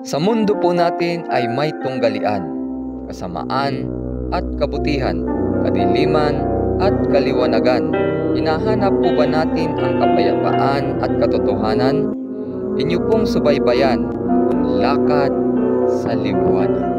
Sa mundo po natin ay may tunggalian, kasamaan at kabutihan, kadiliman at kaliwanagan. Hinahanap po ba natin ang kapayapaan at katotohanan? Inyo pong subaybayan ang lakad sa liwanag.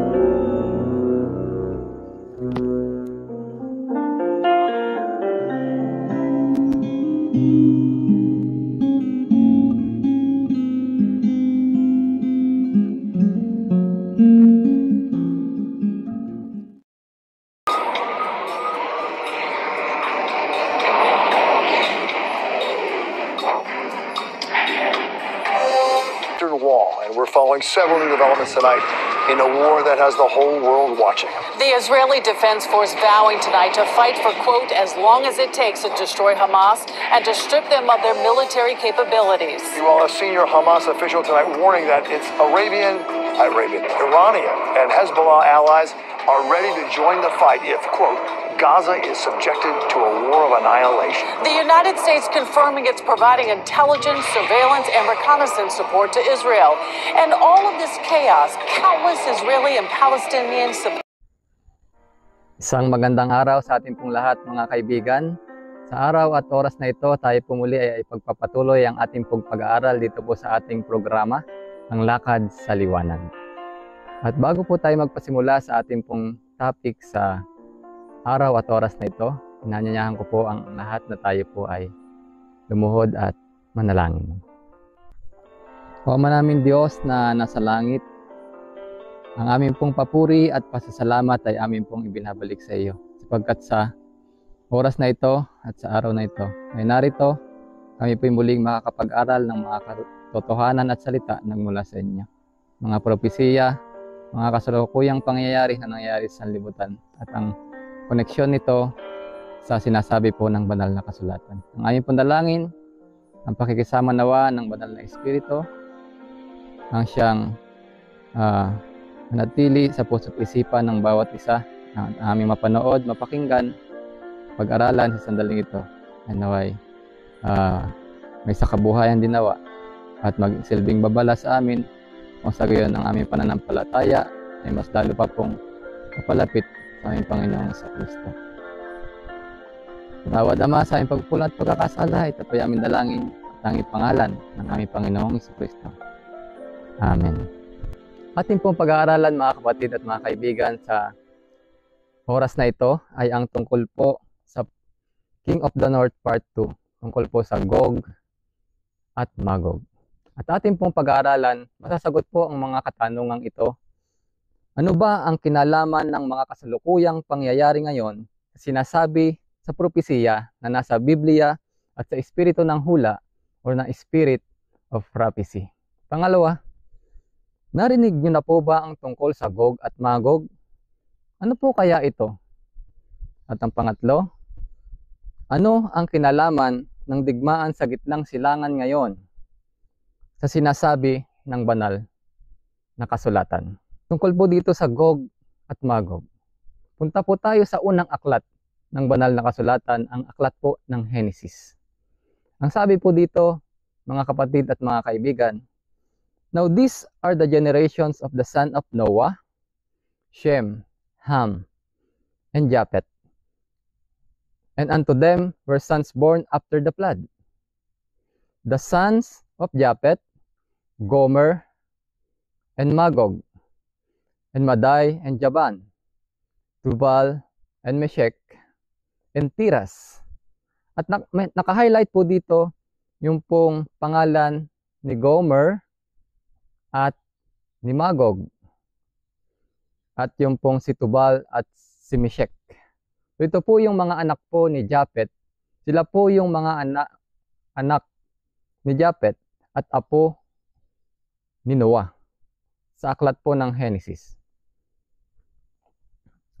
Wall, and we're following several new developments tonight in a war that has the whole world watching. The Israeli Defense Force vowing tonight to fight for, quote, as long as it takes to destroy Hamas and to strip them of their military capabilities. Meanwhile, a senior Hamas official tonight warning that its Iranian, and Hezbollah allies are ready to join the fight if, quote, Gaza is subjected to a war of annihilation. The United States confirming it's providing intelligence, surveillance, and reconnaissance support to Israel. And all of this chaos, countless Israeli and Palestinian civilians. Isang magandang araw sa ating pong lahat, mga kaibigan. Sa araw at oras na ito, tayo pumuli ay ipagpapatuloy ang ating pong pag-aaral dito po sa ating programa, ang Lakad sa Liwanag. At bago po tayo magpasimula sa ating pong topic sa araw at oras na ito, inanyayahan ko po ang lahat na tayo po ay lumuhod at manalangin. O Ama namin Diyos na nasa langit, ang aming pong papuri at pasasalamat ay aming pong ibinabalik sa iyo. Sapagkat sa oras na ito at sa araw na ito, ay narito kami po muling makakapag-aral ng mga katotohanan at salita nagmula sa inyo. Mga propesiya, mga kasalukuyang pangyayari na nangyayari sa libutan at ang koneksyon nito sa sinasabi po ng banal na kasulatan. Ang aming pandalangin, ang pakikisama nawa ng banal na Espiritu, ang siyang manatili sa puso't isipan ng bawat isa, ang aming mapanood, mapakinggan, pag-aralan sa sandaling ito, ay naway may sakabuhayan din nawa at magsilbing babala sa amin kung sa gayon ang aming pananampalataya ay mas lalo pa pong kapalapit sa aming Panginoong sa Kristo. Tawad Ama sa aming pagpula at pagkakasala, ito po aming dalangin at ang pangalan ng aming Panginoong sa Kristo. Amen. Ating pong pag-aaralan, mga kapatid at mga kaibigan, sa oras na ito ay ang tungkol po sa King of the North Part 2, tungkol po sa Gog at Magog. At ating pong pag-aaralan, masasagot po ang mga katanungang ito. Ano ba ang kinalaman ng mga kasalukuyang pangyayari ngayon na sinasabi sa propesiya na nasa Biblia at sa espiritu ng hula o na spirit of prophecy? Pangalawa, narinig niyo na po ba ang tungkol sa Gog at Magog? Ano po kaya ito? At ang pangatlo, ano ang kinalaman ng digmaan sa gitnang silangan ngayon sa sinasabi ng banal na kasulatan? Tungkol po dito sa Gog at Magog, punta po tayo sa unang aklat ng banal na kasulatan, ang aklat po ng Genesis. Ang sabi po dito, mga kapatid at mga kaibigan, now these are the generations of the son of Noah, Shem, Ham, and Japheth. And unto them were sons born after the flood. The sons of Japheth, Gomer, and Magog, and Madai and Javan, Tubal and Meshech, and Tiras. At naka-highlight po dito yung pong pangalan ni Gomer at ni Magog, at yung pong si Tubal at si Meshech. So ito po yung mga anak po ni Japheth. Sila po yung mga anak ni Japheth at apo ni Noah sa aklat po ng Genesis.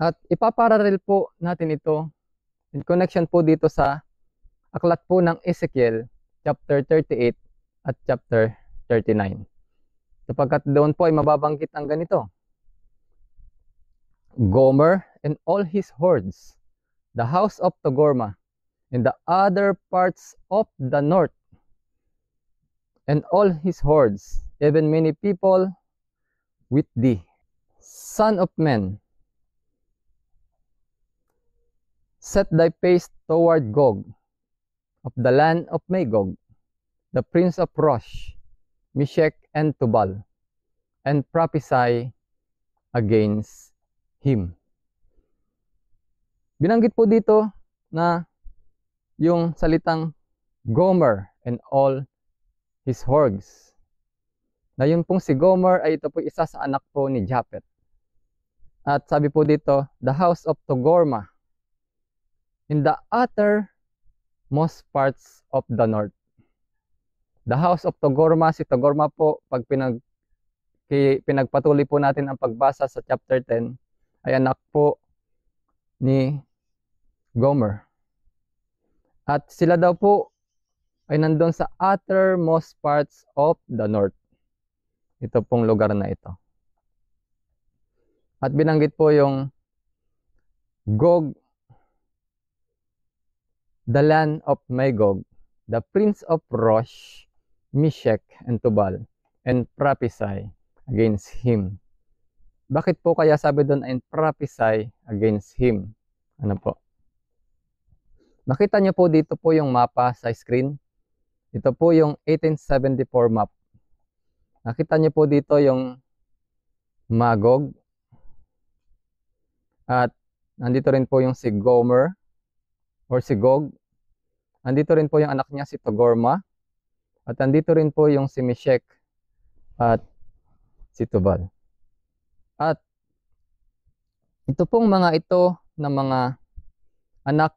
At ipaparalel po natin ito in connection po dito sa aklat po ng Ezekiel chapter 38 at chapter 39. Sapagkat doon po ay mababanggit ang ganito. Gomer and all his hordes, the house of Togarmah, and the other parts of the north, and all his hordes, even many people with thee. Son of man, set thy face toward Gog, of the land of Magog, the prince of Rosh, Meshech and Tubal, and prophesy against him. Binanggit po dito na yung salitang Gomer and all his hordes. Na yun pong si Gomer ay ito po isa sa anak po ni Japhet. At sabi po dito, the house of Togorma in the uttermost parts of the north. The house of Togorma, si Togorma po, pag pinagpatuloy po natin ang pagbasa sa chapter 10, ay anak po ni Gomer. At sila daw po ay nandun sa uttermost parts of the north. Ito pong lugar na ito. At binanggit po yung Gog, the land of Magog, the prince of Rosh, Meshech and Tubal, and prophesy against him. Bakit po kaya sabi doon and prophesy against him? Ano po? Nakita niyo po dito po yung mapa sa screen. Ito po yung 1874 map. Nakita niyo po dito yung Magog. At nandito rin po yung si Gomer or si Gog. Nandito rin po yung anak niya si Togorma. At nandito rin po yung si Meshech at si Tubal. At ito pong mga ito na mga anak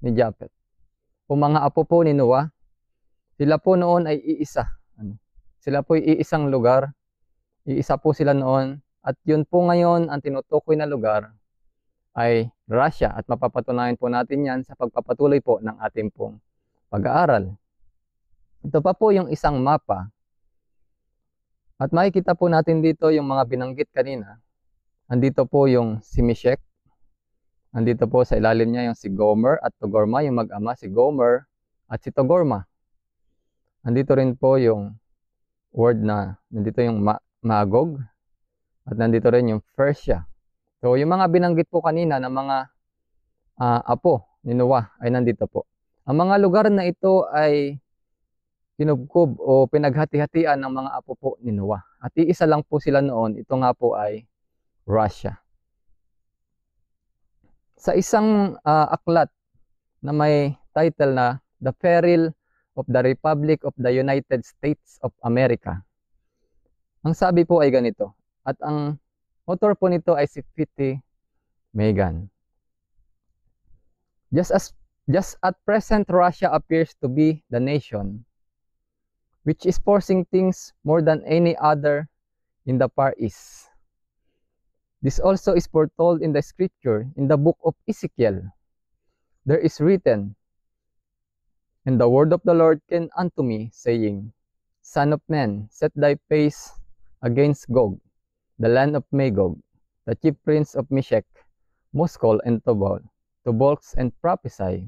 ni Japhet, o mga apo po ni Noah, sila po noon ay iisa. Sila po ay iisang lugar, iisa po sila noon, at yun po ngayon ang tinutukoy na lugar ay Russia, at mapapatunayan po natin yan sa pagpapatuloy po ng ating pong pag-aaral. Ito pa po yung isang mapa, at makikita po natin dito yung mga binanggit kanina. Andito po yung si Meshech. Andito po sa ilalim niya yung si Gomer at Togorma, yung mag-ama, si Gomer at si Togorma. Andito rin po yung word na, nandito yung Magog at nandito rin yung Persia. So yung mga binanggit po kanina na mga apo ni Noah ay nandito po. Ang mga lugar na ito ay kinubkob o pinaghati-hatian ng mga apo po ni Noah. At iisa lang po sila noon, ito nga po ay Russia. Sa isang aklat na may title na The Peril of the Republic of the United States of America, ang sabi po ay ganito, at ang author po nito ay si P.T. Megan. Just at present, Russia appears to be the nation which is forcing things more than any other in the Far East. This also is foretold in the scripture, in the book of Ezekiel. There is written, and the word of the Lord came unto me, saying, Son of man, set thy face against Gog, the land of Magog, the chief prince of Meshech, Muskol and Tubal, to bulks and prophesy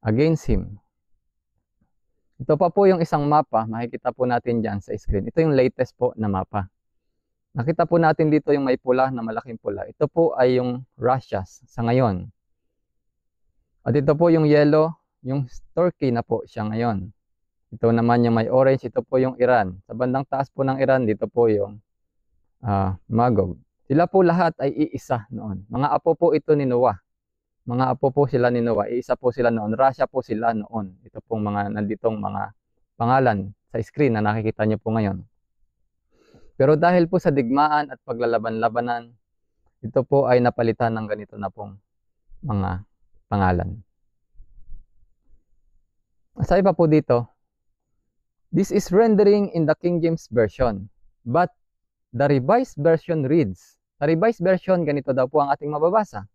against him. Ito pa po yung isang mapa, makikita po natin dyan sa screen. Ito yung latest po na mapa. Nakita po natin dito yung may pula na malaking pula. Ito po ay yung Russia sa ngayon. At ito po yung yellow, yung Turkey na po siya ngayon. Ito naman yung may orange, ito po yung Iran. Sa bandang taas po ng Iran, dito po yung Magog. Sila po lahat ay iisa noon. Mga apo po ito ni Noah. Mga apo po sila ni Noah. Iisa po sila noon. Russia po sila noon. Ito pong mga nanditong mga pangalan sa screen na nakikita nyo po ngayon. Pero dahil po sa digmaan at paglalaban-labanan, ito po ay napalitan ng ganito na pong mga pangalan. Sabi pa po dito, this is rendering in the King James Version, but the Revised Version reads, the Revised Version, ganito daw po ang ating mababasa.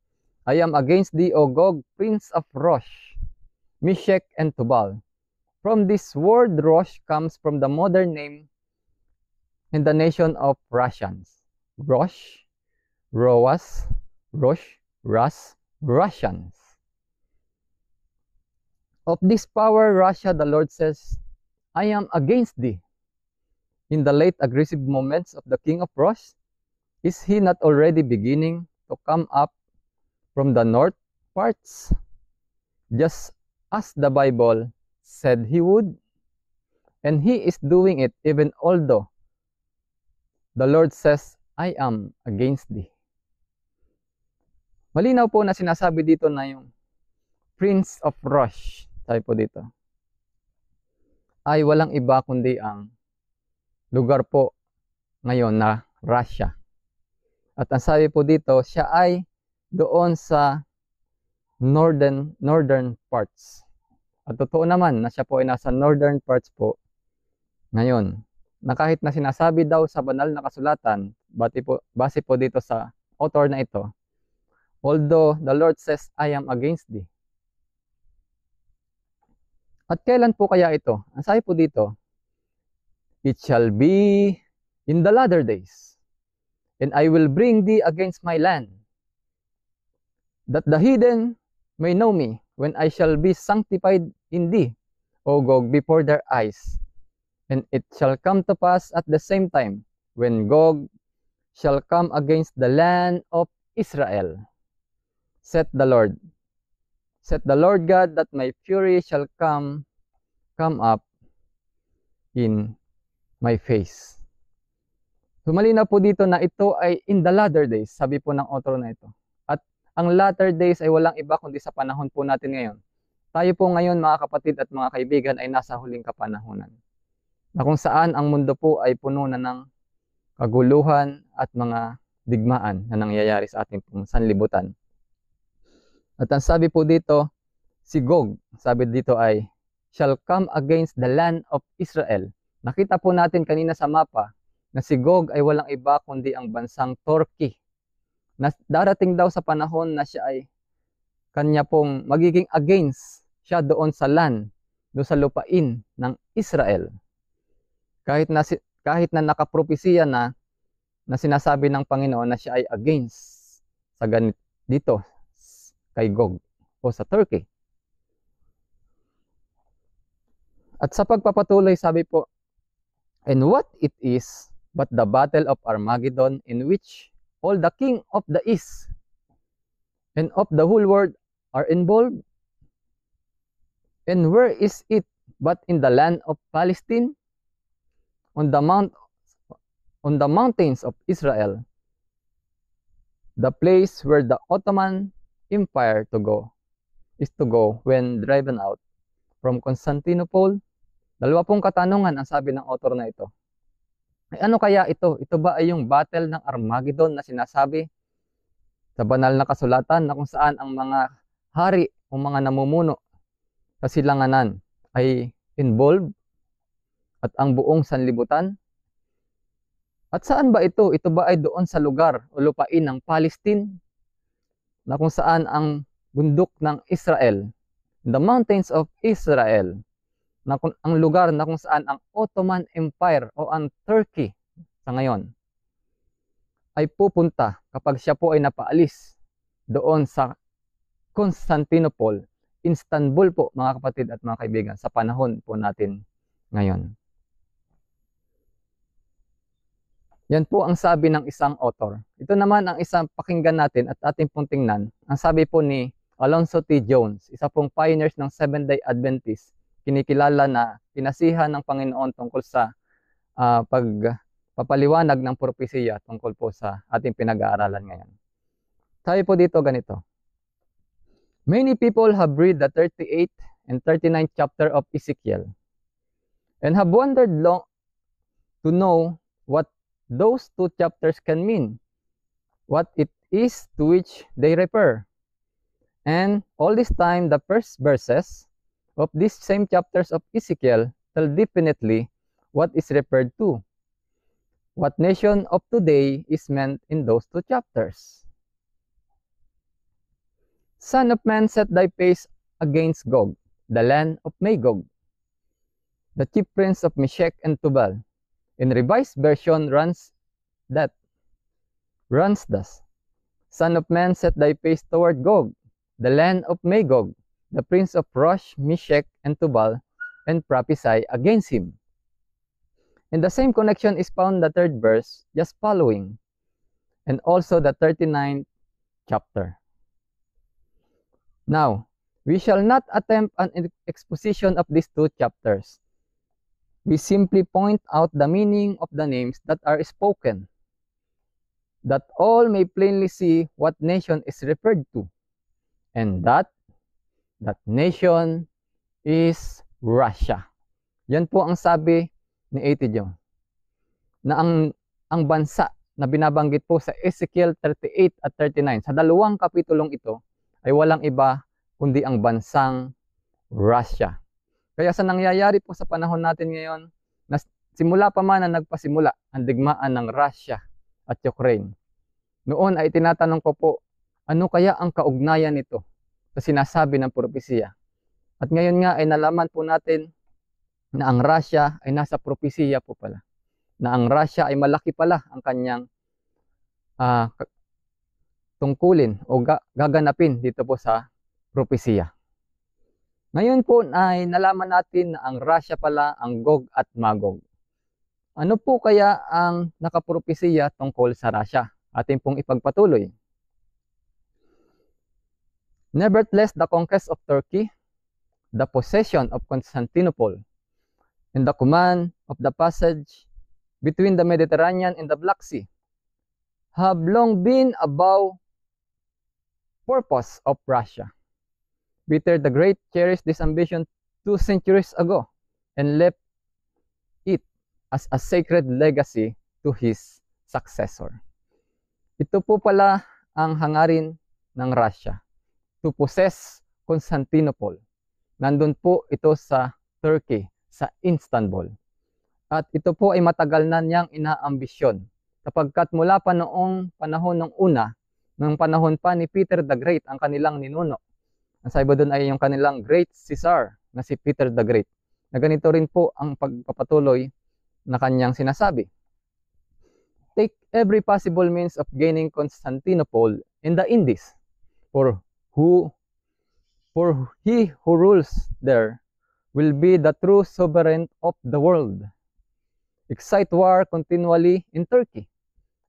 I am against thee, O Gog, prince of Rosh, Meshech and Tubal. From this word Rosh comes from the modern name in the nation of Russians. Rosh, Roas, Rosh, Rus, Russians. Of this power, Russia, the Lord says, I am against thee. in the late aggressive moments of the king of Rosh? Is he not already beginning to come up from the north parts, just as the Bible said he would? And he is doing it even although the Lord says, I am against thee. Malinaw po na sinasabi dito na yung Prince of Rosh, sabi po dito, ay walang iba kundi ang lugar po ngayon na Russia. At ang sabi po dito, siya ay doon sa northern parts. At totoo naman na siya po ay nasa northern parts po ngayon. Na kahit na sinasabi daw sa banal na kasulatan, base po dito sa author na ito, although the Lord says, I am against thee. At kailan po kaya ito? Ang sabi po dito, it shall be in the latter days, and I will bring thee against my land, that the heathen may know me, when I shall be sanctified in thee, O Gog, before their eyes. And it shall come to pass at the same time, when Gog shall come against the land of Israel, saith the Lord God, that my fury shall come up in my face. So malinaw po dito na ito ay in the latter days, sabi po ng author na ito. At ang latter days ay walang iba kundi sa panahon po natin ngayon. Tayo po ngayon mga kapatid at mga kaibigan ay nasa huling kapanahunan, na kung saan ang mundo po ay puno na ng kaguluhan at mga digmaan na nangyayari sa ating pong sanlibutan. At ang sabi po dito, si Gog, sabi dito ay, shall come against the land of Israel. Nakita po natin kanina sa mapa na si Gog ay walang iba kundi ang bansang Turkey. Na darating daw sa panahon na siya ay kanya pong magiging against siya doon sa land, doon sa lupain ng Israel. Kahit na nakapropesiya na sinasabi ng Panginoon na siya ay against sa dito kay Gog o sa Turkey. At sa pagpapatuloy, sabi po, and what it is but the battle of Armageddon, in which all the king of the east and of the whole world are involved? And where is it but in the land of Palestine, on the mountains of Israel, the place where the Ottoman Empire is to go when driven out from Constantinople? Dalawa pong katanungan ang sabi ng author na ito. Ay ano kaya ito? Ito ba ay yung battle ng Armageddon na sinasabi sa banal na kasulatan, na kung saan ang mga hari o mga namumuno sa silanganan ay involved at ang buong sanlibutan? At saan ba ito? Ito ba ay doon sa lugar o lupain ng Palestine, na kung saan ang bundok ng Israel, the mountains of Israel, na ang lugar na kung saan ang Ottoman Empire o ang Turkey sa ngayon ay pupunta kapag siya po ay napaalis doon sa Constantinople, Istanbul po mga kapatid at mga kaibigan, sa panahon po natin ngayon. Yan po ang sabi ng isang author. Ito naman ang isang pakinggan natin at ating pong tingnan. Ang sabi po ni Alonzo T. Jones, isa pong pioneers ng Seventh-day Adventist, kinikilala na pinasihan ng Panginoon tungkol sa pagpapaliwanag ng propesiya tungkol po sa ating pinag-aaralan ngayon. Sabi po dito ganito, many people have read the 38th and 39th chapter of Ezekiel and have wondered long to know what those two chapters can mean, what it is to which they refer. And all this time, the first verses of these same chapters of Ezekiel tell definitely what is referred to. What nation of today is meant in those two chapters? Son of man, set thy face against Gog, the land of Magog, the chief prince of Meshech and Tubal. In Revised Version runs thus: Son of man, set thy face toward Gog, the land of Magog, the prince of Rosh, Meshech, and Tubal, and prophesy against him. And the same connection is found in the 3rd verse, just following, and also the 39th chapter. Now, we shall not attempt an exposition of these 2 chapters. We simply point out the meaning of the names that are spoken, that all may plainly see what nation is referred to, and that nation is Russia. Yan po ang sabi ni A.T. Jones, na ang bansa na binabanggit po sa Ezekiel 38 at 39, sa 2 kapitulong ito, ay walang iba kundi ang bansang Russia. Kaya sa nangyayari po sa panahon natin ngayon, na simula pa man na nagpasimula ang digmaan ng Russia at Ukraine, noon ay tinatanong ko po, ano kaya ang kaugnayan nito sa sinasabi ng propesiya? At ngayon nga ay nalaman po natin na ang Russia ay nasa propesiya po pala. Na ang Russia ay malaki pala ang kanyang tungkulin o gaganapin dito po sa propesiya. Ngayon po ay nalaman natin na ang Russia pala ang Gog at Magog. Ano po kaya ang nakapropesiya tungkol sa Russia? Atin pong ipagpatuloy. Nevertheless, the conquest of Turkey, the possession of Constantinople, and the command of the passage between the Mediterranean and the Black Sea have long been above purpose of Russia. Peter the Great cherished this ambition 2 centuries ago and left it as a sacred legacy to his successor. Ito po pala ang hangarin ng Russia, to possess Constantinople. Nandun po ito sa Turkey, sa Istanbul. At ito po ay matagal na niyang inaambisyon, sapagkat mula pa noong panahon ng una, noong panahon pa ni Peter the Great, ang kanilang ninuno. Ang sabi doon ay yung kanilang Great Caesar na si Peter the Great, na ganito rin po ang pagpapatuloy na kanyang sinasabi. Take every possible means of gaining Constantinople in the Indies, for he who rules there will be the true sovereign of the world. Excite war continually in Turkey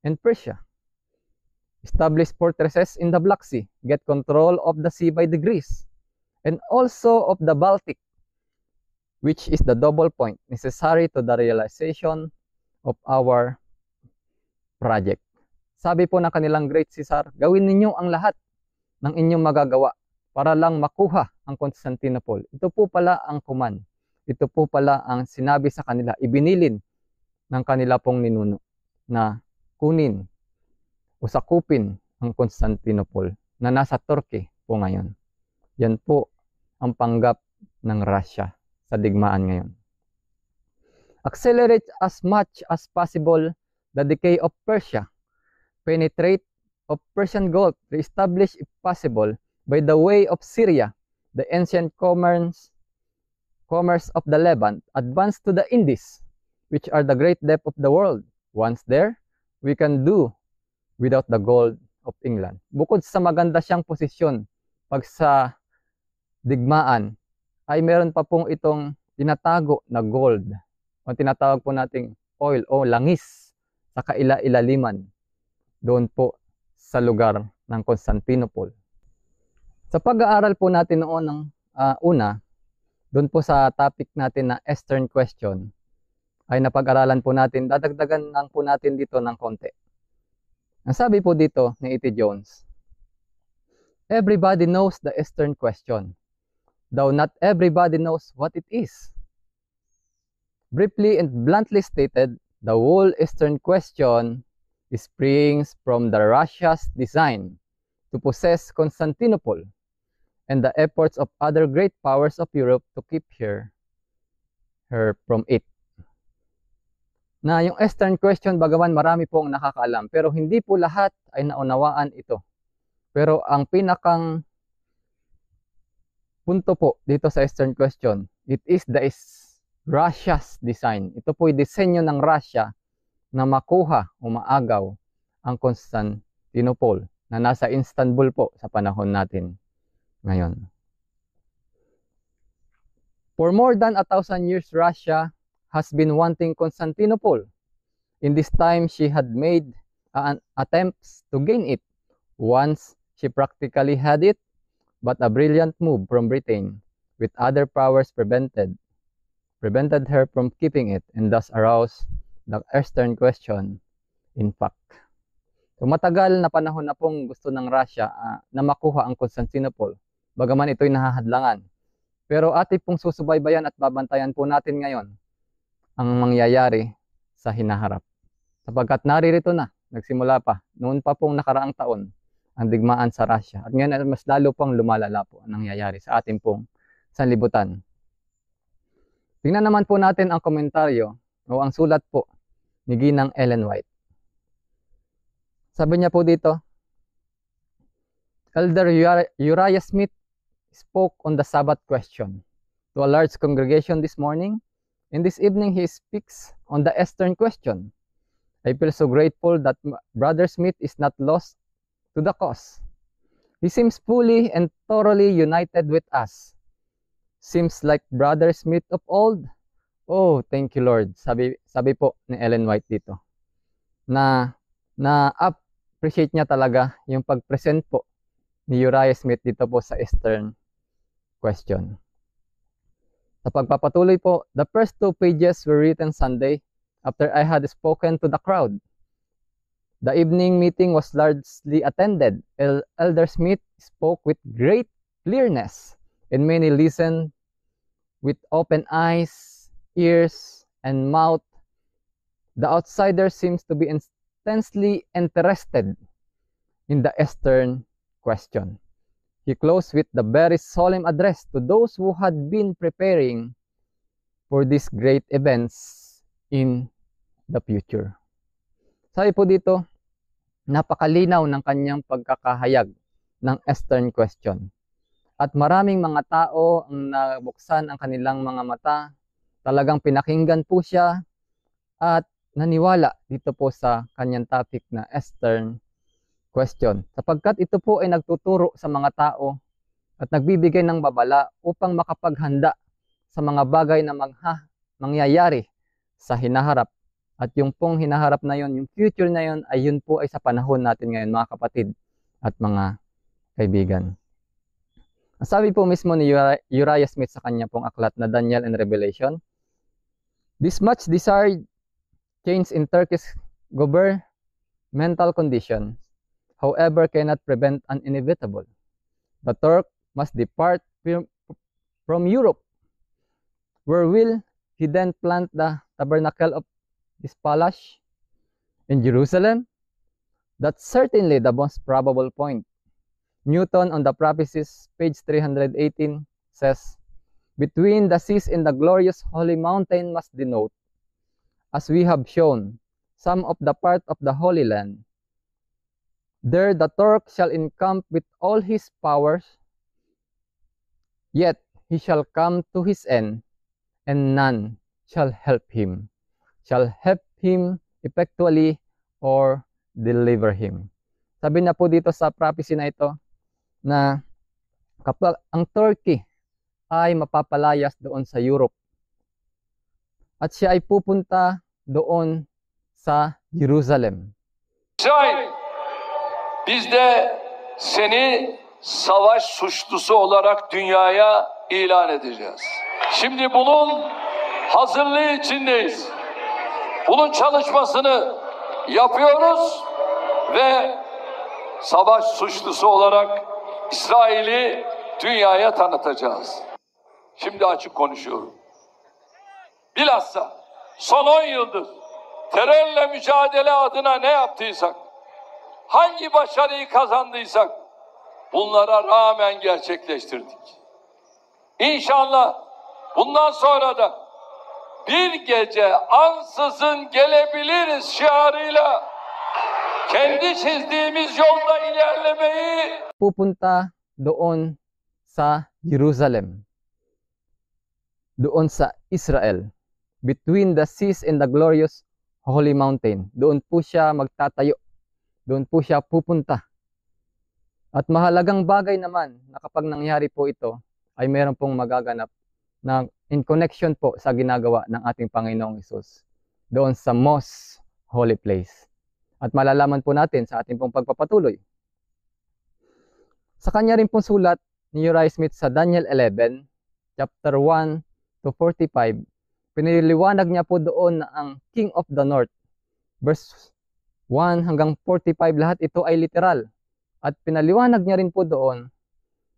and Persia. Establish fortresses in the Black Sea. Get control of the sea by degrees. And also of the Baltic, which is the double point necessary to the realization of our project. Sabi po ng kanilang Great Caesar, gawin ninyo ang lahat ng inyong magagawa para lang makuha ang Constantinople. Ito po pala ang command. Ito po pala ang sinabi sa kanila, ibinilin ng kanila pong ninuno na kunin o sakupin ang Constantinople na nasa Turkey po ngayon. Yan po ang panggap ng Russia sa digmaan ngayon. Accelerate as much as possible the decay of Persia. Penetrate of Persian Gulf, reestablish if possible by the way of Syria, the ancient commerce of the Levant, advance to the Indies, which are the great depth of the world. Once there, we can do without the gold of England. Bukod sa maganda siyang posisyon pag sa digmaan, ay meron pa pong itong tinatago na gold o tinatawag po nating oil o langis sa kaila-ilaliman doon po sa lugar ng Constantinople. Sa pag-aaral po natin noon ng una, doon po sa topic natin na Eastern Question, ay napag-aralan po natin, dadagdagan lang po natin dito ng konti. Ang sabi po dito ni A.T. Jones, everybody knows the Eastern Question, though not everybody knows what it is. Briefly and bluntly stated, the whole Eastern Question springs from the Russia's design to possess Constantinople and the efforts of other great powers of Europe to keep her from it. Na yung Eastern Question, bagaman marami pong nakakaalam, pero hindi po lahat ay naunawaan ito. Pero ang pinakang punto po dito sa Eastern Question, it is Russia's design. Ito po yung disenyo ng Russia na makuha o maagaw ang Constantinople na nasa Istanbul po sa panahon natin ngayon. For more than 1,000 years, Russia has been wanting Constantinople. In this time, she had made attempts to gain it. Once, she practically had it, but a brilliant move from Britain with other powers prevented her from keeping it and thus aroused the Eastern question. In fact, so matagal na panahon na pong gusto ng Russia na makuha ang Constantinople, bagaman ito'y nahahadlangan. Pero ating pong susubaybayan at babantayan po natin ngayon ang mangyayari sa hinaharap. Sapagkat naririto na, nagsimula pa, noon pa pong nakaraang taon, ang digmaan sa Russia. At ngayon mas lalo pang lumalala po ang nangyayari sa ating pong sanlibutan. Tingnan naman po natin ang komentaryo o ang sulat po ni Ginang Ellen White. Sabi niya po dito, Elder Uriah Smith spoke on the Sabbath question to a large congregation this morning, and this evening he speaks on the Eastern question. I feel so grateful that Brother Smith is not lost to the cause. He seems fully and thoroughly united with us. Seems like Brother Smith of old. Oh, thank you Lord. Sabi po ni Ellen White dito. Na-appreciate niya talaga yung pag-present po ni Uriah Smith dito po sa Eastern question. Sa pagpapatuloy po, the first 2 pages were written Sunday after I had spoken to the crowd. The evening meeting was largely attended. Elder Smith spoke with great clearness, and many listened with open eyes, ears, and mouth. The outsider seems to be intensely interested in the Eastern question. He closed with the very solemn address to those who had been preparing for these great events in the future. Sabi po dito, napakalinaw ng kanyang pagkakahayag ng Eastern question. At maraming mga tao ang nabuksan ang kanilang mga mata, talagang pinakinggan po siya at naniwala dito po sa kanyang topic na Eastern question. Sapagkat ito po ay nagtuturo sa mga tao at nagbibigay ng babala upang makapaghanda sa mga bagay na mangyayari sa hinaharap. At yung pong hinaharap na yon, yung future na yon, ay yun po ay sa panahon natin ngayon mga kapatid at mga kaibigan. Sabi po mismo ni Uriah Smith sa kanya pong aklat na Daniel and Revelation, this much desired change in Turkish governmental conditions, however, cannot prevent an inevitable. The Turk must depart from Europe. Where will he then plant the tabernacle of his palace? In Jerusalem? That's certainly the most probable point. Newton on the Prophecies, page 318, says, between the seas and the glorious holy mountain must denote, as we have shown, some of the part of the Holy Land. There the Turk shall encamp with all his powers, yet he shall come to his end, and none shall help him effectually or deliver him. Sabi na po dito sa prophecy na ito na kapag ang Turkey ay mapapalayas doon sa Europe at siya ay pupunta doon sa Jerusalem. İsrail, biz de seni savaş suçlusu olarak dünyaya ilan edeceğiz. Şimdi bunun hazırlığı içindeyiz. Bunun çalışmasını yapıyoruz ve savaş suçlusu olarak İsrail'i dünyaya tanıtacağız. Şimdi açık konuşuyorum. Bilhassa son 10 yıldır terörle mücadele adına ne yaptıysak, hangi başarıyı kazandıysak bunlara rağmen gerçekleştirdik. İnşallah bundan sonra da bir gece ansızın gelebiliriz şiarıyla kendi çizdiğimiz yolda ilerlemeyi pupunta doon sa Jerusalem, doon sa Israel, between the seas and the glorious holy mountain. Doon po siya magtatayo, doon po siya pupunta. At mahalagang bagay naman na kapag nangyari po ito, ay meron pong magaganap na in connection po sa ginagawa ng ating Panginoong Hesus doon sa most holy place. At malalaman po natin sa ating pong pagpapatuloy. Sa kanya rin pong sulat ni Uriah Smith sa Daniel 11, chapter 1 to 45, piniliwanag niya po doon na ang King of the North, verse 1 hanggang 45, lahat ito ay literal. At pinaliwanag niya rin po doon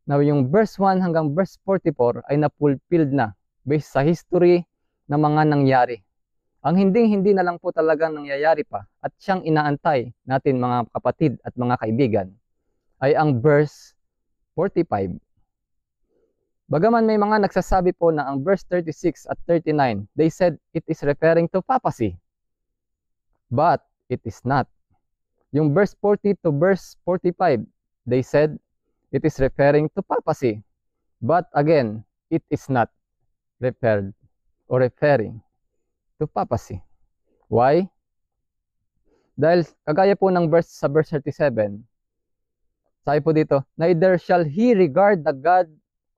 na yung verse 1 hanggang verse 44 ay na-fulfilled na based sa history ng mga nangyari. Ang hindi na lang po talagang nangyayari pa at siyang inaantay natin mga kapatid at mga kaibigan ay ang verse 45. Bagaman may mga nagsasabi po na ang verse 36 at 39, they said it is referring to papacy. But it is not. Yung verse 40 to verse 45, they said it is referring to papacy. But again, it is not referring to papacy. Why? Dahil kagaya po ng verse sa verse 37, sabi po dito, neither shall he regard the God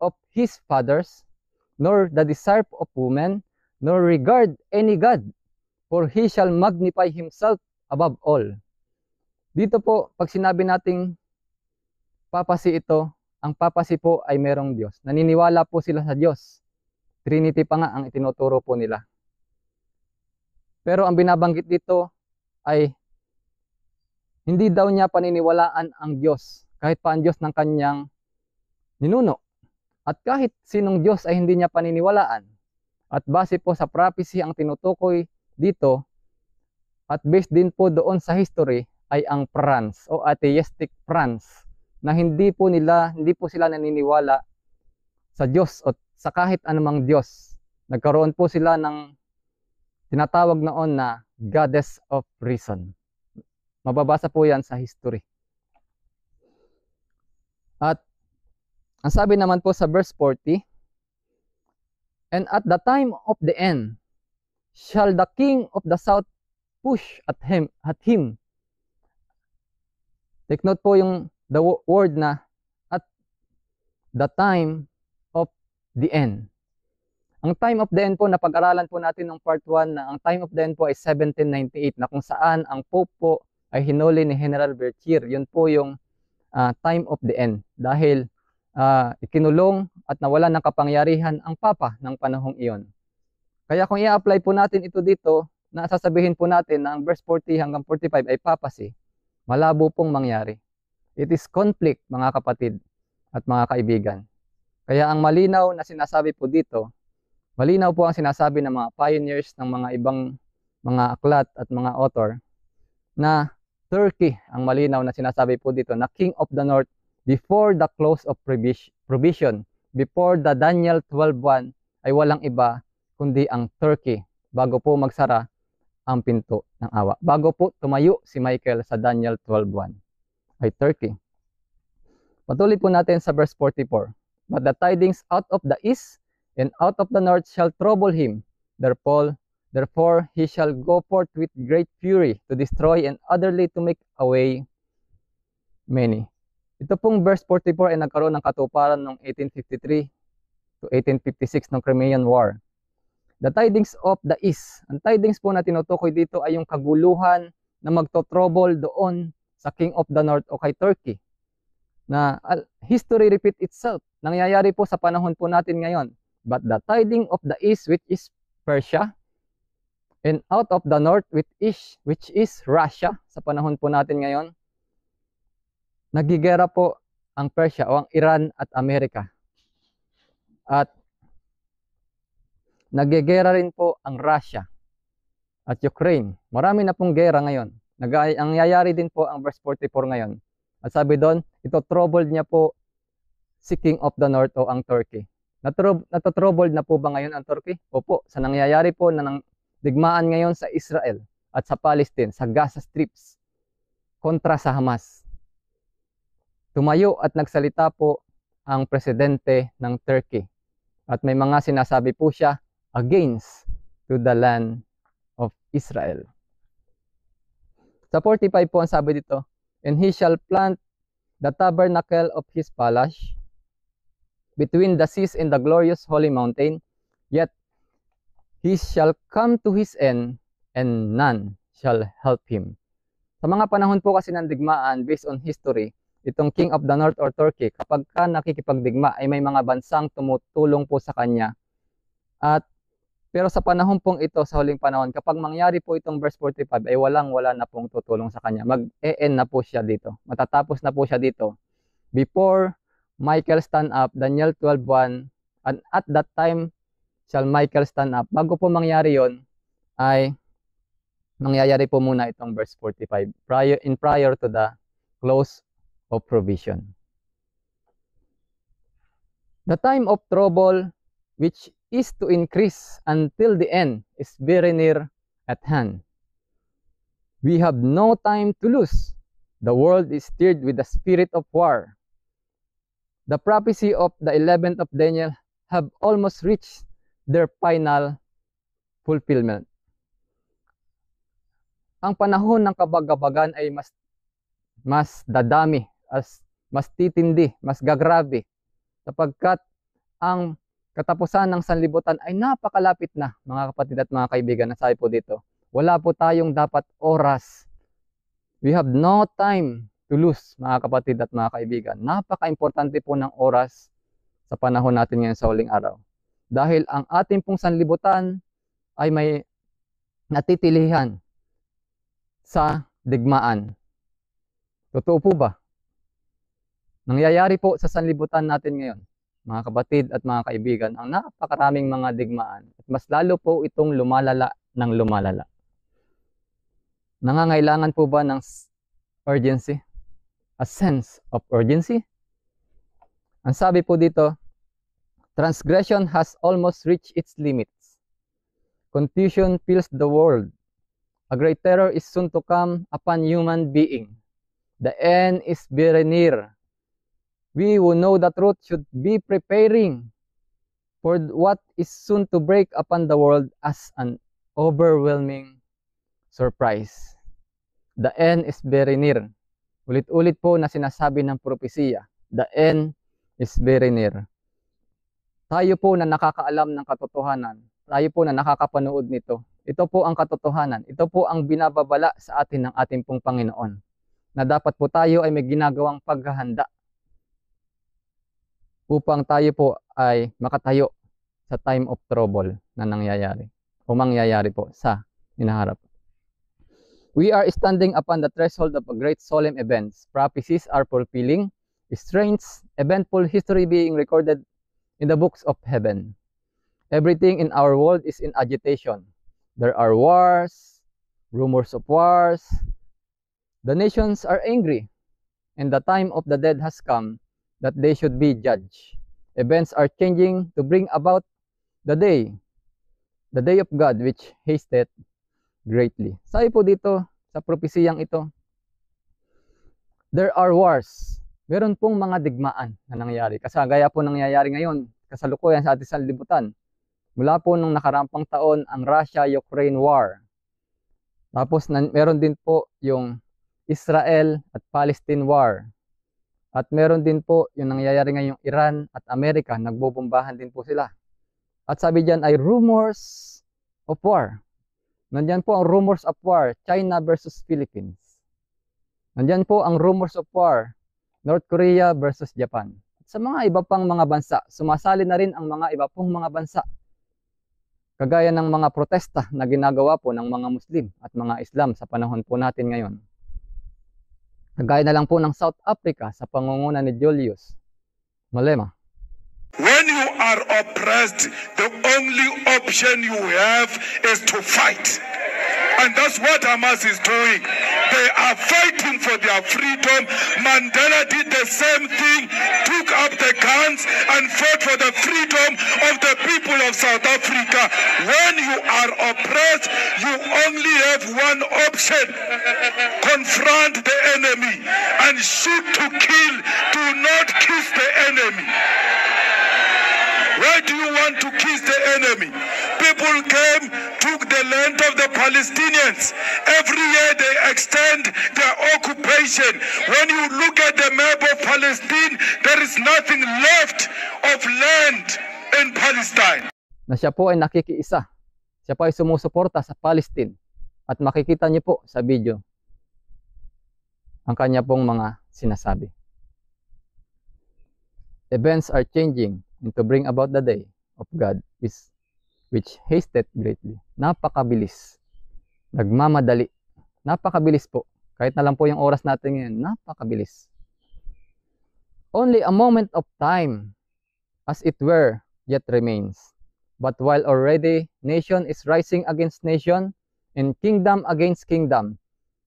of his fathers, nor the desire of woman, nor regard any God, for he shall magnify himself above all. Dito po, pag sinabi nating papasi ito, ang papasi po ay merong Diyos. Naniniwala po sila sa Diyos. Trinity pa nga ang itinuturo po nila. Pero ang binabanggit dito ay hindi daw niya paniniwalaan ang Diyos, kahit pa ang Diyos ng kanyang ninuno. At kahit sinong Diyos ay hindi niya paniniwalaan. At base po sa prophecy ang tinutukoy dito, at based din po doon sa history, ay ang France o atheistic France, na hindi po sila naniniwala sa Diyos o sa kahit anumang Diyos. Nagkaroon po sila ng tinatawag noon na Goddess of Reason. Mababasa po yan sa history. At ang sabi naman po sa verse 40, and at the time of the end shall the king of the south push at him. Take note po yung the word na at the time of the end. Ang time of the end po, napag-aralan po natin ng part 1 na ang time of the end po ay 1798, na kung saan ang Pope po ay hinuli ni General Berchier. Yun po yung time of the end. Dahil ikinulong at nawalan ng kapangyarihan ang Papa ng panahong iyon. Kaya kung i-apply po natin ito dito, na sasabihin po natin na ang verse 40 hanggang 45 ay papacy, malabo pong mangyari. It is conflict, mga kapatid at mga kaibigan. Kaya ang malinaw na sinasabi po dito, malinaw po ang sinasabi ng mga pioneers ng mga ibang mga aklat at mga author na Turkey ang malinaw na sinasabi po dito na King of the North before the close of provision, before the Daniel 12:1 ay walang iba kundi ang Turkey bago po magsara ang pinto ng awa. Bago po tumayo si Michael sa Daniel 12:1 ay Turkey. Patuloy po natin sa verse 44. But the tidings out of the east and out of the north shall trouble him. Therefore he shall go forth with great fury to destroy and utterly to make away many. Ito pong verse 44 ay nagkaroon ng katuparan noong 1853 to 1856 ng Crimean War. The tidings of the east. Ang tidings po na tinutukoy dito ay yung kaguluhan na magto-trouble doon sa King of the North o kay Turkey. Na history repeat itself. Nangyayari po sa panahon po natin ngayon. But the tiding of the east, which is Persia, and out of the north, which is Russia, sa panahon po natin ngayon, nagigera po ang Persia o ang Iran at Amerika. At nagigera rin po ang Russia at Ukraine. Marami na pong gera ngayon. Ang nangyayari din po ang verse 44 ngayon. At sabi doon, ito troubled niya po si King of the North o ang Turkey. Natotroubled na po ba ngayon ang Turkey? Opo, sa nangyayari po na ng digmaan ngayon sa Israel at sa Palestine, sa Gaza Strips, kontra sa Hamas. Tumayo at nagsalita po ang presidente ng Turkey. At may mga sinasabi po siya against to the land of Israel. Sa 45 po ang sabi dito, and he shall plant the tabernacle of his palace between the seas and the glorious holy mountain, Yet he shall come to his end, and none shall help him. Sa mga panahon po kasi ng digmaan, based on history, itong King of the North or Turkey, kapag ka nakikipagdigma ay may mga bansang tumutulong po sa kanya. Pero sa panahon pong ito, sa huling panahon, kapag mangyari po itong verse 45, ay wala na pong tutulong sa kanya. Mag-e-end na po siya dito. Matatapos na po siya dito. Before Michael stand up, Daniel 12:1, and at that time shall Michael stand up. Bago po mangyari yon, ay mangyayari po muna itong verse 45, prior to the close of provision. The time of trouble, which is to increase until the end, is very near at hand. We have no time to lose. The world is stirred with the spirit of war. The prophecy of the 11th of Daniel have almost reached their final fulfillment. Ang panahon ng kabagabagan ay mas dadami, mas titindi, mas gagrabe, sapagkat ang katapusan ng sanlibutan ay napakalapit na, mga kapatid at mga kaibigan. Nasabi po dito, wala po tayong dapat oras. We have no time to lose, mga kapatid at mga kaibigan. Napaka-importante po ng oras sa panahon natin ngayon sa huling araw. Dahil ang ating pong sanlibutan ay may natitilihan sa digmaan. Totoo po ba? Nangyayari po sa sanlibutan natin ngayon, mga kapatid at mga kaibigan, ang napakaraming mga digmaan. At mas lalo po itong lumalala ng lumalala. Nangangailangan po ba ng urgency? A sense of urgency? Ang sabi po dito, transgression has almost reached its limits. Confusion fills the world. A great terror is soon to come upon human being. The end is very near. We who know the truth should be preparing for what is soon to break upon the world as an overwhelming surprise. The end is very near. Ulit-ulit po na sinasabi ng propesiya, the end is very near. Tayo po na nakakaalam ng katotohanan, tayo po na nakakapanood nito, ito po ang katotohanan, ito po ang binababala sa atin ng ating pong Panginoon, na dapat po tayo ay may ginagawang paghahanda upang tayo po ay makatayo sa time of trouble na nangyayari o mangyayari po sa hinaharap. We are standing upon the threshold of a great solemn events. Prophecies are fulfilling, strange, eventful history being recorded in the books of heaven. Everything in our world is in agitation. There are wars, rumors of wars. The nations are angry, and the time of the dead has come that they should be judged. Events are changing to bring about the day of God which hasteth greatly. Sabi po dito sa propesiyang ito, there are wars. Meron pong mga digmaan na nangyayari. Kasagaya po nangyayari ngayon, kasalukuyan sa ating sanlibutan. Mula po nung nakarampang taon ang Russia-Ukraine War. Tapos meron din po yung Israel at Palestine War. At meron din po yung nangyayari ngayong Iran at Amerika, nagbobombahan din po sila. At sabi diyan ay rumors of war. Nandiyan po ang rumors of war, China versus Philippines. Nandiyan po ang rumors of war, North Korea versus Japan. At sa mga iba pang mga bansa, sumasali na rin ang mga iba pong mga bansa. Kagaya ng mga protesta na ginagawa po ng mga Muslim at mga Islam sa panahon po natin ngayon. Kagaya na lang po ng South Africa sa pangunguna ni Julius Malema. When you are oppressed, the only option you have is to fight. And that's what Hamas is doing. They are fighting for their freedom. Mandela did the same thing, took up the guns and fought for the freedom of the people of South Africa. When you are oppressed, you only have one option. Confront the enemy and shoot to kill. Do not kiss the enemy. Why do you want to kiss the enemy? People came, took the land of the Palestinians. Every year they extend their occupation. When you look at the map of Palestine, there is nothing left of land in Palestine. na siya po ay nakikiisa. Siya po ay sumusuporta sa Palestine. At makikita niyo po sa video ang kanya pong mga sinasabi. Events are changing and to bring about the day of God which hasted greatly. Napakabilis. Nagmamadali. Napakabilis po. Kahit na lang po yung oras natin ngayon, napakabilis. Only a moment of time, as it were, yet remains. But while already nation is rising against nation, and kingdom against kingdom,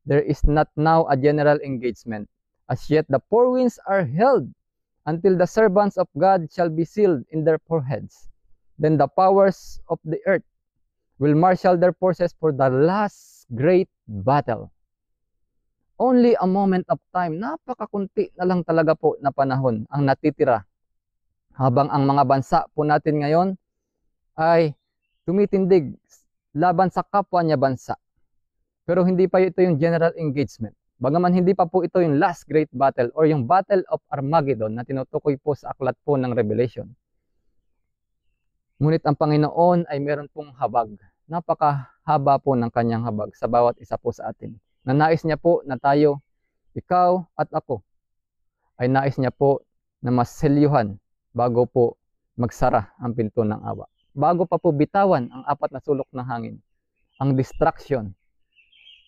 there is not now a general engagement. As yet the four winds are held, until the servants of God shall be sealed in their foreheads. Then the powers of the earth will marshal their forces for the last great battle. Only a moment of time, napakakunti na lang talaga po na panahon ang natitira. Habang ang mga bansa po natin ngayon ay tumitindig laban sa kapwa niya bansa. Pero hindi pa ito yung general engagement. Bagaman hindi pa po ito yung last great battle or yung Battle of Armageddon na tinutukoy po sa aklat po ng Revelation. Ngunit ang Panginoon ay meron pong habag. Napakahaba po ng kanyang habag sa bawat isa po sa atin. Na nais niya po na tayo, ikaw at ako, ay nais niya po na maselyuhan bago po magsara ang pinto ng awa. Bago pa po bitawan ang apat na sulok ng hangin, ang distraction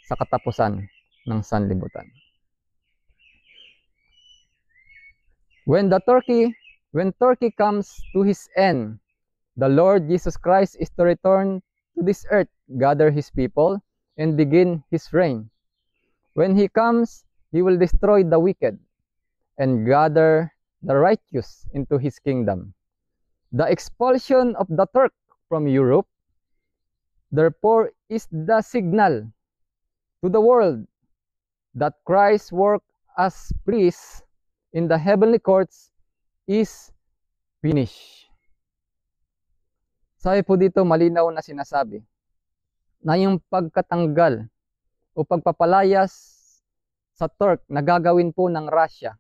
sa katapusan ng sanlibutan. When Turkey comes to his end, the Lord Jesus Christ is to return to this earth, gather his people, and begin his reign. When he comes, he will destroy the wicked and gather the righteous into his kingdom. The expulsion of the Turk from Europe, therefore, is the signal to the world that Christ's work as priest in the heavenly courts is finished. Sabi po dito, malinaw na sinasabi na yung pagkatanggal o pagpapalayas sa Turk na gagawin po ng Russia.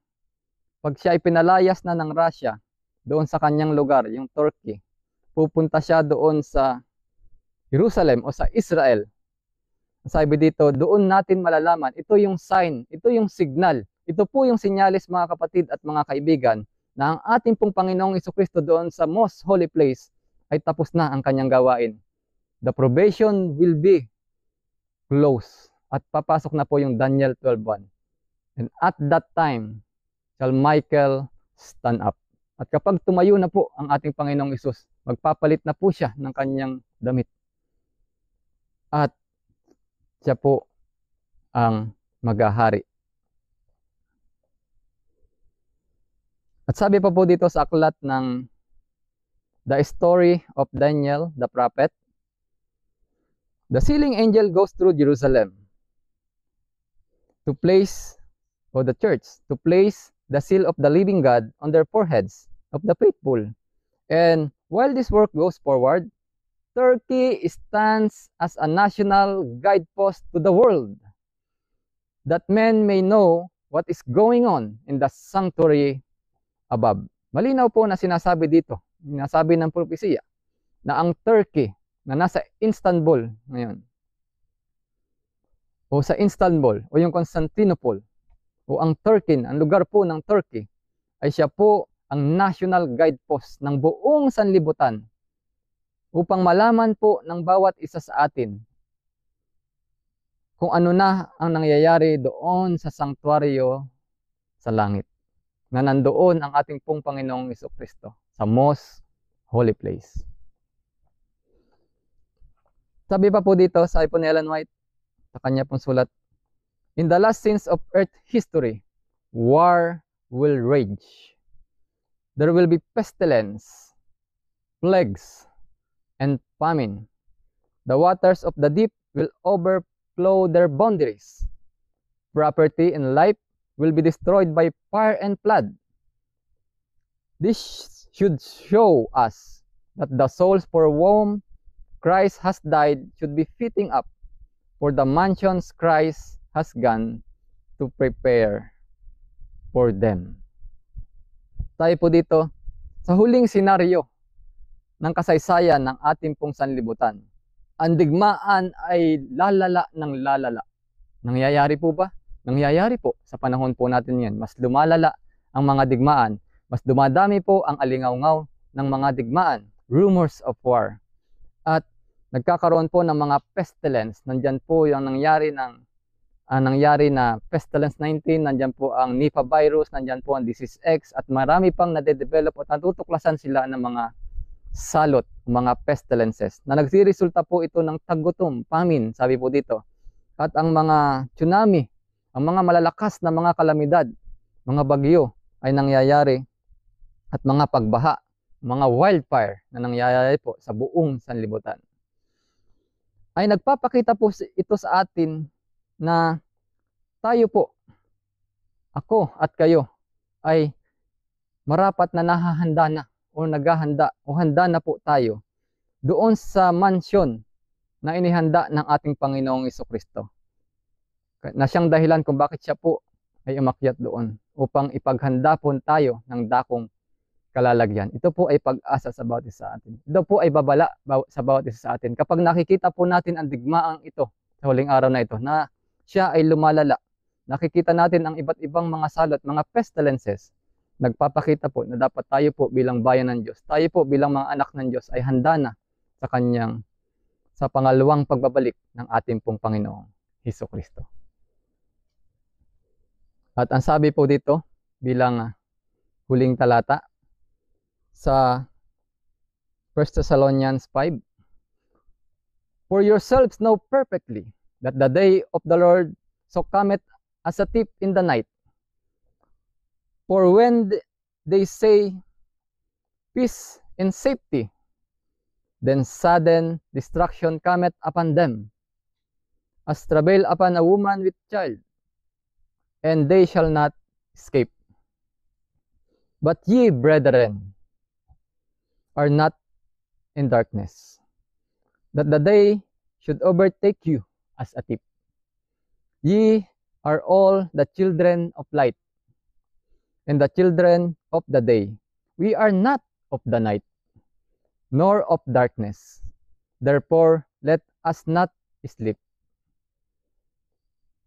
Pag siya ay pinalayas na ng Russia doon sa kanyang lugar, yung Turkey, pupunta siya doon sa Jerusalem o sa Israel. Sabi dito, doon natin malalaman, ito yung sign, ito yung signal, ito po yung sinyalis mga kapatid at mga kaibigan na ang ating pong Panginoong Jesucristo doon sa most holy place ay tapos na ang kanyang gawain. The probation will be closed. At papasok na po yung Daniel 12:1. And at that time, shall Michael stand up. At kapag tumayo na po ang ating Panginoong Hesus, magpapalit na po siya ng kanyang damit. At siya po ang maghahari. At sabi pa po dito sa aklat ng The Story of Daniel the Prophet, the sealing angel goes through Jerusalem to place, or the church, to place the seal of the living God on their foreheads of the faithful. And while this work goes forward, Turkey stands as a national guidepost to the world, that men may know what is going on in the sanctuary above. Malinaw po na sinasabi dito, sinasabi ng propesiya, na ang Turkey na nasa Istanbul ngayon, o sa Istanbul, o yung Constantinople, o ang Turkey, ang lugar po ng Turkey, ay siya po ang national guidepost ng buong sanlibutan upang malaman po ng bawat isa sa atin kung ano na ang nangyayari doon sa sanktuaryo sa langit, na nandoon ang ating pong Panginoong Jesucristo sa most holy place. Sabi pa po dito, sabi po ni Ellen White sa kanya pong sulat, in the last scenes of earth history, war will rage. There will be pestilence, plagues, and famine. The waters of the deep will overflow their boundaries. Property and life will be destroyed by fire and flood. This should show us that the souls for whom Christ has died should be fitting up for the mansions Christ has gone to prepare for them. Tayo po dito, sa huling senaryo ng kasaysayan ng ating pong sanlibutan. Ang digmaan ay lalala ng lalala. Nangyayari po ba? Nangyayari po sa panahon po natin yan. Mas lumalala ang mga digmaan. Mas dumadami po ang alingaw-ngaw ng mga digmaan. Rumors of war. At nagkakaroon po ng mga pestilence. Nandyan po yung nangyari na pestilence 19, nandyan po ang Nipah virus, nandyan po ang disease X, at marami pang nade-develop at natutuklasan sila ng mga salot, mga pestilences, na nagsiresulta po ito ng tagutom, famine, sabi po dito. At ang mga tsunami, ang mga malalakas na mga kalamidad, mga bagyo ay nangyayari, at mga pagbaha, mga wildfire na nangyayari po sa buong sanlibutan. Ay nagpapakita po ito sa atin na tayo po, ako at kayo, ay marapat na nahahanda na o naghahanda o handa na po tayo doon sa mansyon na inihanda ng ating Panginoong Jesucristo, na siyang dahilan kung bakit siya po ay umakyat doon upang ipaghanda po tayo ng dakong kalalagyan. Ito po ay pag-asa sa bawat isa sa atin. Ito po ay babala sa bawat isa sa atin. Kapag nakikita po natin ang digmaang ito sa huling araw na ito, na siya ay lumalala, nakikita natin ang iba't ibang mga salot, mga pestilences, nagpapakita po na dapat tayo po bilang bayan ng Diyos, tayo po bilang mga anak ng Diyos ay handa na sa pangalawang pagbabalik ng ating pong Panginoong Jesucristo. At ang sabi po dito bilang huling talata sa 1 Thessalonians 5, "For yourselves know perfectly that the day of the Lord so cometh as a thief in the night. For when they say peace and safety, then sudden destruction cometh upon them, as travail upon a woman with child, and they shall not escape. But ye, brethren, are not in darkness, that the day should overtake you as a thief. Ye are all the children of light, and the children of the day. We are not of the night, nor of darkness. Therefore, let us not sleep,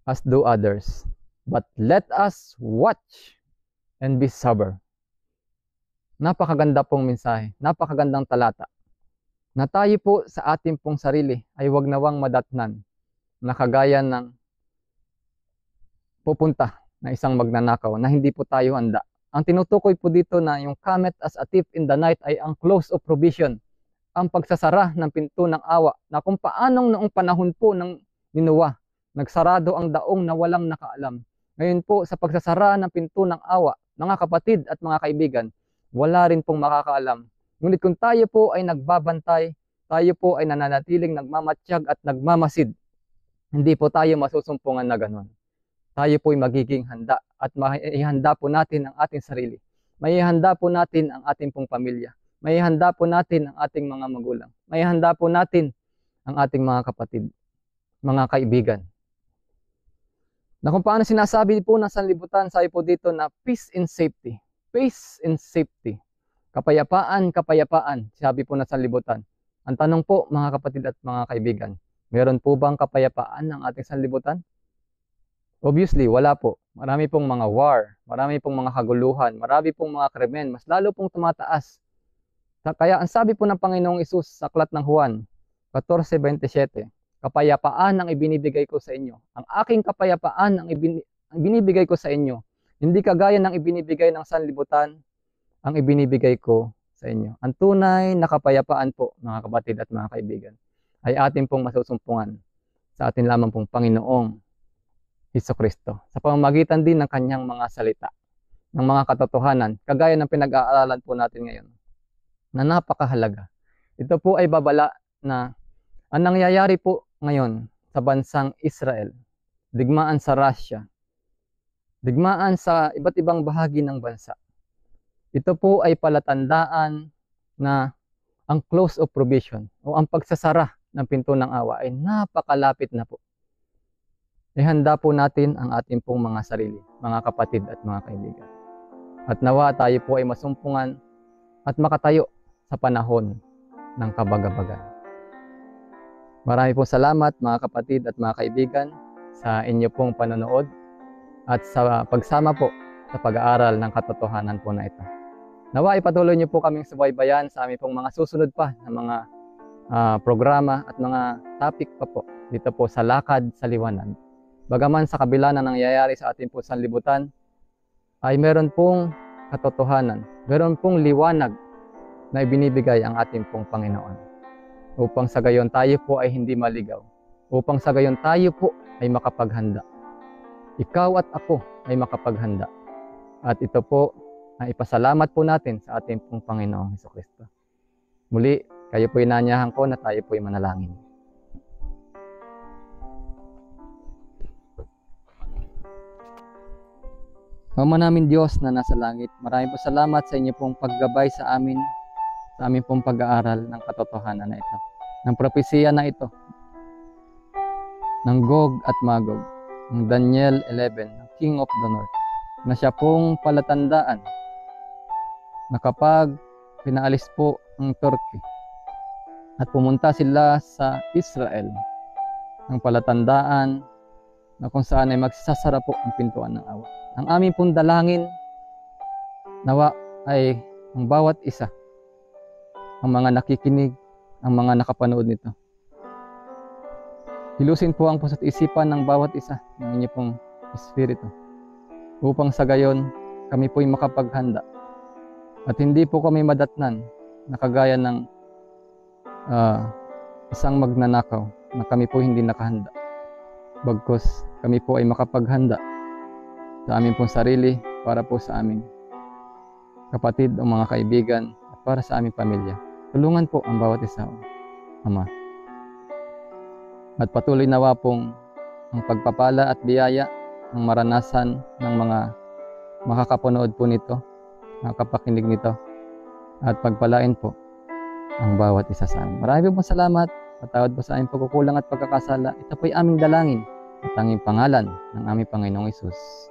as do others, but let us watch and be sober." Napakaganda pong mensahe, napakagandang talata, na tayo po sa ating pong sarili ay wag nawang madatnan na kagaya ng pupunta na isang magnanakaw na hindi po tayo handa. Ang tinutukoy po dito na yung cometh as a thief in the night ay ang close of provision, ang pagsasara ng pinto ng awa, na kung paanong noong panahon po ng Noah, nagsarado ang daong na walang nakaalam. Ngayon po sa pagsasara ng pinto ng awa, mga kapatid at mga kaibigan, wala rin pong makakaalam. Ngunit kung tayo po ay nagbabantay, tayo po ay nananatiling nagmamatsyag at nagmamasid, hindi po tayo masusumpungan na gano'n. Tayo po ay magiging handa at maihanda po natin ang ating sarili. Maihanda po natin ang ating pong pamilya. Maihanda po natin ang ating mga magulang. Maihanda po natin ang ating mga kapatid, mga kaibigan. Na kung paano sinasabi po ng sanlibutan, sabi po dito na peace and safety. Peace and safety. Kapayapaan, kapayapaan, sabi po ng sanlibutan. Ang tanong po mga kapatid at mga kaibigan, meron po bang kapayapaan ng ating sanlibutan? Obviously, wala po. Marami pong mga war, marami pong mga kaguluhan, marami pong mga krimen, mas lalo pong tumataas. Kaya ang sabi po ng Panginoong Hesus sa aklat ng Juan 14:27, "Kapayapaan ang ibinibigay ko sa inyo. Ang aking kapayapaan ang ibinibigay ko sa inyo. Hindi kagaya ng ibinibigay ng sanlibutan, ang ibinibigay ko sa inyo." Ang tunay na kapayapaan po, mga kapatid at mga kaibigan, ay ating pong masusumpungan sa atin lamang pong Panginoong Jesucristo, sa pamamagitan din ng kanyang mga salita, ng mga katotohanan, kagaya ng pinag-aaralan po natin ngayon, na napakahalaga. Ito po ay babala na ang nangyayari po ngayon sa bansang Israel, digmaan sa Russia, digmaan sa iba't ibang bahagi ng bansa. Ito po ay palatandaan na ang close of provision o ang pagsasara ng pinto ng awa ay napakalapit na po. Ihanda po natin ang ating pong mga sarili, mga kapatid at mga kaibigan. At nawa tayo po ay masumpungan at makatayo sa panahon ng kabagabagan. Marami pong salamat mga kapatid at mga kaibigan sa inyo pong panonood at sa pagsama po sa pag-aaral ng katotohanan po na ito. Nawa ipatuloy niyo po kaming subaybayan sa aming pong mga susunod pa na mga programa at mga topic pa po dito po sa Lakad sa Liwanag. Bagaman sa kabila na nangyayari sa ating po sanlibutan, ay meron pong katotohanan, meron pong liwanag na ibinibigay ang ating pong Panginoon. Upang sa gayon tayo po ay hindi maligaw. Upang sa gayon tayo po ay makapaghanda. Ikaw at ako ay makapaghanda. At ito po ay ipasalamat po natin sa ating pong Panginoong Hesukristo. Muli, kayo po inanyahan ko na tayo po ay manalangin. Ama namin Diyos na nasa langit, maraming po salamat sa inyo pong paggabay sa amin, sa aming pong pag-aaral ng katotohanan na ito, ng propesiya na ito, ng Gog at Magog, ng Daniel 11, ng King of the North, na siya pong palatandaan na kapag pinaalis po ang Turkey at pumunta sila sa Israel, ang palatandaan na kung saan ay magsasara po ang pintuan ng awa. Ang aming pong dalangin, nawa ay ang bawat isa, ang mga nakikinig, ang mga nakapanood nito. Hilusin po ang puso't isipan ng bawat isa ng inyo pong espiritu, upang sa gayon kami po'y makapaghanda at hindi po kami madatnan na kagaya ng isang magnanakaw na kami po hindi nakahanda. Bagkus kami po ay makapaghanda sa aming pong sarili, para po sa aming kapatid o mga kaibigan at para sa aming pamilya. Tulungan po ang bawat isa, Ama. At patuloy nawa pong ang pagpapala at biyaya ang maranasan ng mga makakapanood po nito, makakapakinig nito, at pagpalain po ang bawat isa sa amin. Marami po salamat. Patawad po sa aming pagkukulang at pagkakasala. Ito po'y aming dalangin at tanging pangalan ng aming Panginoong Hesus.